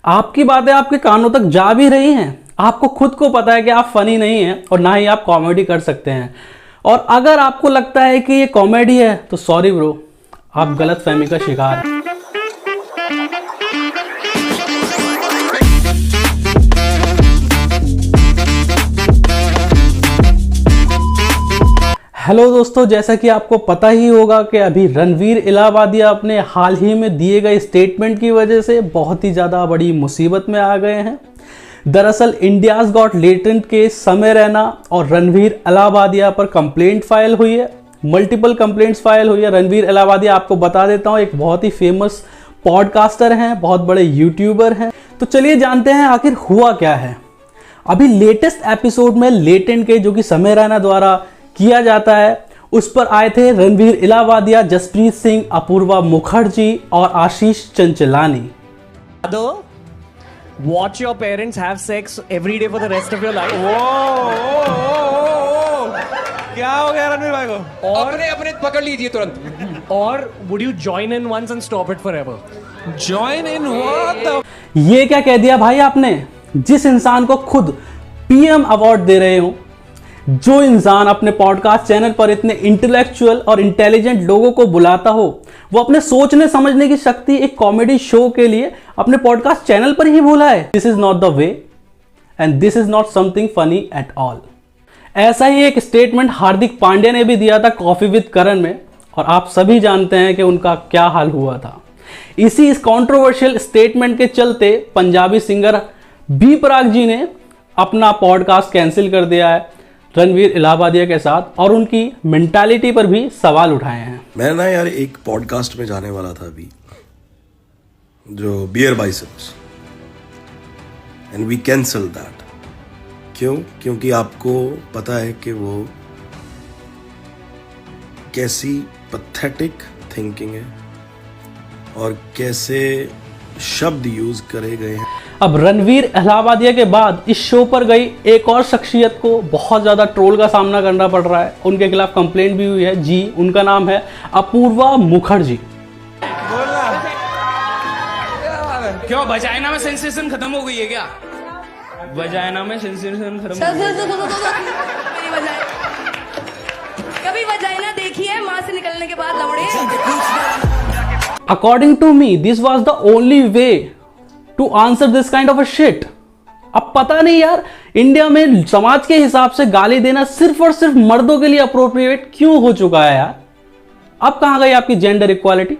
आपकी बातें आपके कानों तक जा भी रही हैं, आपको खुद को पता है कि आप फनी नहीं हैं और ना ही आप कॉमेडी कर सकते हैं, और अगर आपको लगता है कि ये कॉमेडी है तो सॉरी ब्रो, आप गलतफहमी का शिकार हैं। हेलो दोस्तों, जैसा कि आपको पता ही होगा कि अभी रणवीर इलाहाबादिया अपने हाल ही में दिए गए स्टेटमेंट की वजह से बहुत ही ज़्यादा बड़ी मुसीबत में आ गए हैं। दरअसल इंडियाज़ गॉट लेटेंट के समय रैना और रणवीर इलाहाबादिया पर कंप्लेंट फाइल हुई है, मल्टीपल कंप्लेंट्स फाइल हुई है। रणवीर इलाहाबादिया, आपको बता देता हूँ, एक बहुत ही फेमस पॉडकास्टर हैं, बहुत बड़े यूट्यूबर हैं। तो चलिए जानते हैं आखिर हुआ क्या है। अभी लेटेस्ट एपिसोड में लेटेंट के, जो कि समय रैना द्वारा किया जाता है, उस पर आए थे रणवीर इलाहाबादिया, जसप्रीत सिंह, अपूर्वा मुखर्जी और आशीष Chanchlani. Watch your parents have sex every day for the rest of your life. क्या हो गया रणवीर भाई को? और अपने पकड़ लीजिए तुरंत। और would you join in once and stop it forever? Join in what the? ये क्या कह दिया भाई आपने? जिस इंसान को खुद पीएम अवार्ड दे रहे हो, जो इंसान अपने पॉडकास्ट चैनल पर इतने इंटेलेक्चुअल और इंटेलिजेंट लोगों को बुलाता हो, वो अपने सोचने समझने की शक्ति एक कॉमेडी शो के लिए अपने पॉडकास्ट चैनल पर ही भूला है। This is not the way and this is not something funny at all. ऐसा ही एक स्टेटमेंट हार्दिक पांड्या ने भी दिया था कॉफी विद करण में, और आप सभी जानते हैं कि उनका क्या हाल हुआ था। इस कंट्रोवर्शियल स्टेटमेंट के चलते पंजाबी सिंगर बी प्राक जी ने अपना पॉडकास्ट कैंसिल कर दिया है रणवीर इलाहाबादिया के साथ, और उनकी मेंटालिटी पर भी सवाल उठाए हैं। मैं ना यार एक पॉडकास्ट में जाने वाला था अभी, जो बियर बाइसेप्स, एंड वी कैंसल दैट। क्यों? क्योंकि आपको पता है कि वो कैसी पैथेटिक थिंकिंग है और कैसे शब्द यूज करे गए हैं। अब रणवीर इलाहाबादिया के बाद इस शो पर गई एक और शख्सियत को बहुत ज़्यादा ट्रोल का सामना करना पड़ रहा है। उनके खिलाफ कंप्लेंट भी हुई है जी। उनका नाम है अपूर्वा मुखर्जी। क्यों वजाइना में सेंसेशन खत्म हो गई है क्या? वजाइना में सेंसेशन खत्म हो गई है। कभी वजाइना देखी है मां से निकलने के बाद लवड़े? According to me this was the only way to answer this kind of a shit. अब पता नहीं यार, इंडिया में समाज के हिसाब से गाली देना सिर्फ और सिर्फ मर्दों के लिए अप्रोप्रिएट क्यों हो चुका है यार? अब कहां गई आपकी जेंडर इक्वालिटी?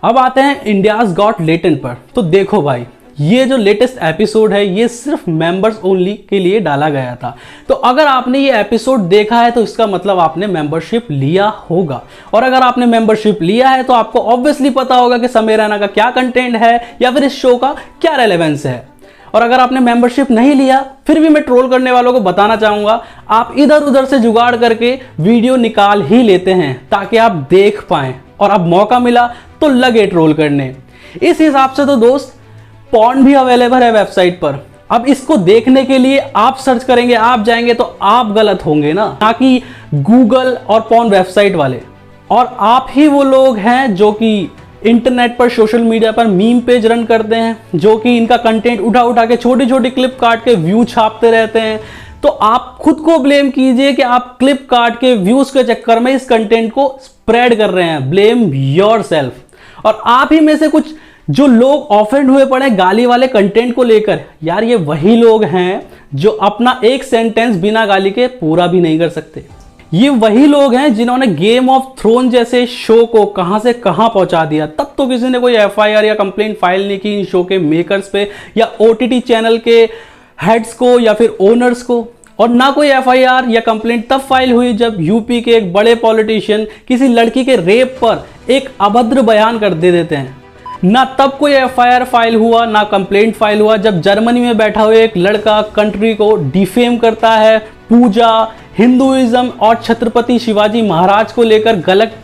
अब आते हैं इंडियाज गॉट लेटेंट पर। तो देखो भाई, ये जो लेटेस्ट एपिसोड है ये सिर्फ मेंबर्स ओनली के लिए डाला गया था। तो अगर आपने ये एपिसोड देखा है तो इसका मतलब आपने मेंबरशिप लिया होगा, और अगर आपने मेंबरशिप लिया है तो आपको ऑब्वियसली पता होगा कि समय रैना का क्या कंटेंट है या फिर इस शो का क्या रेलेवेंस है। और अगर आपने मेंबरशिप नहीं लिया, फिर भी मैं ट्रोल करने वालों को बताना चाहूंगा, आप इधर उधर से जुगाड़ करके वीडियो निकाल ही लेते हैं ताकि आप देख पाएं, और अब मौका मिला तो लगे ट्रोल करने। इस हिसाब से तो दोस्त, पॉर्न भी अवेलेबल है वेबसाइट पर। अब इसको देखने के लिए आप सर्च करेंगे, आप जाएंगे तो आप गलत होंगे ना कि गूगल और पॉर्न वेबसाइट वाले। और आप ही वो लोग हैं जो कि इंटरनेट पर, सोशल मीडिया पर मीम पेज रन करते हैं, जो कि इनका कंटेंट उठा उठा के छोटी छोटी क्लिप काट के व्यू छापते रहते हैं। तो आप खुद को ब्लेम कीजिए कि आप क्लिप काट के व्यूज के चक्कर में इस कंटेंट को स्प्रेड कर रहे हैं। Blame yourself. और आप ही में से कुछ जो लोग ऑफेंड हुए पड़े गाली वाले कंटेंट को लेकर, यार ये वही लोग हैं जो अपना एक सेंटेंस बिना गाली के पूरा भी नहीं कर सकते। ये वही लोग हैं जिन्होंने गेम ऑफ थ्रोन जैसे शो को कहां से कहां पहुंचा दिया। तब तो किसी ने कोई एफआईआर या कंप्लेंट फाइल नहीं की इन शो के मेकर्स पे या ओटीटी चैनल के हेड्स को या फिर ओनर्स को। और ना कोई एफआईआर या कंप्लेंट तब फाइल हुई जब यूपी के एक बड़े पॉलिटिशियन किसी लड़की के रेप पर एक अभद्र बयान कर दे देते हैं। ना तब कोई एफआईआर फाइल हुआ, ना कंप्लेंट फाइल हुआ जब जर्मनी में बैठा हुआ एक लड़का कंट्री को डिफेम करता है, पूजा, हिंदुइज्म और छत्रपति शिवाजी महाराज को लेकर गलत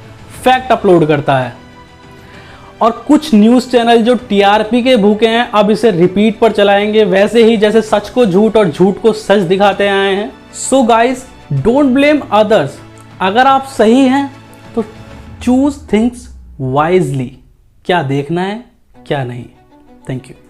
फैक्ट अपलोड करता है। और कुछ न्यूज़ चैनल जो टीआरपी के भूखे हैं अब इसे रिपीट पर चलाएंगे, वैसे ही जैसे सच को झूठ और झूठ को सच दिखाते आए हैं। So guys, don't blame others. अगर आप सही हैं तो चूज थिंग्स वाइजली। क्या देखना है क्या नहीं। Thank you.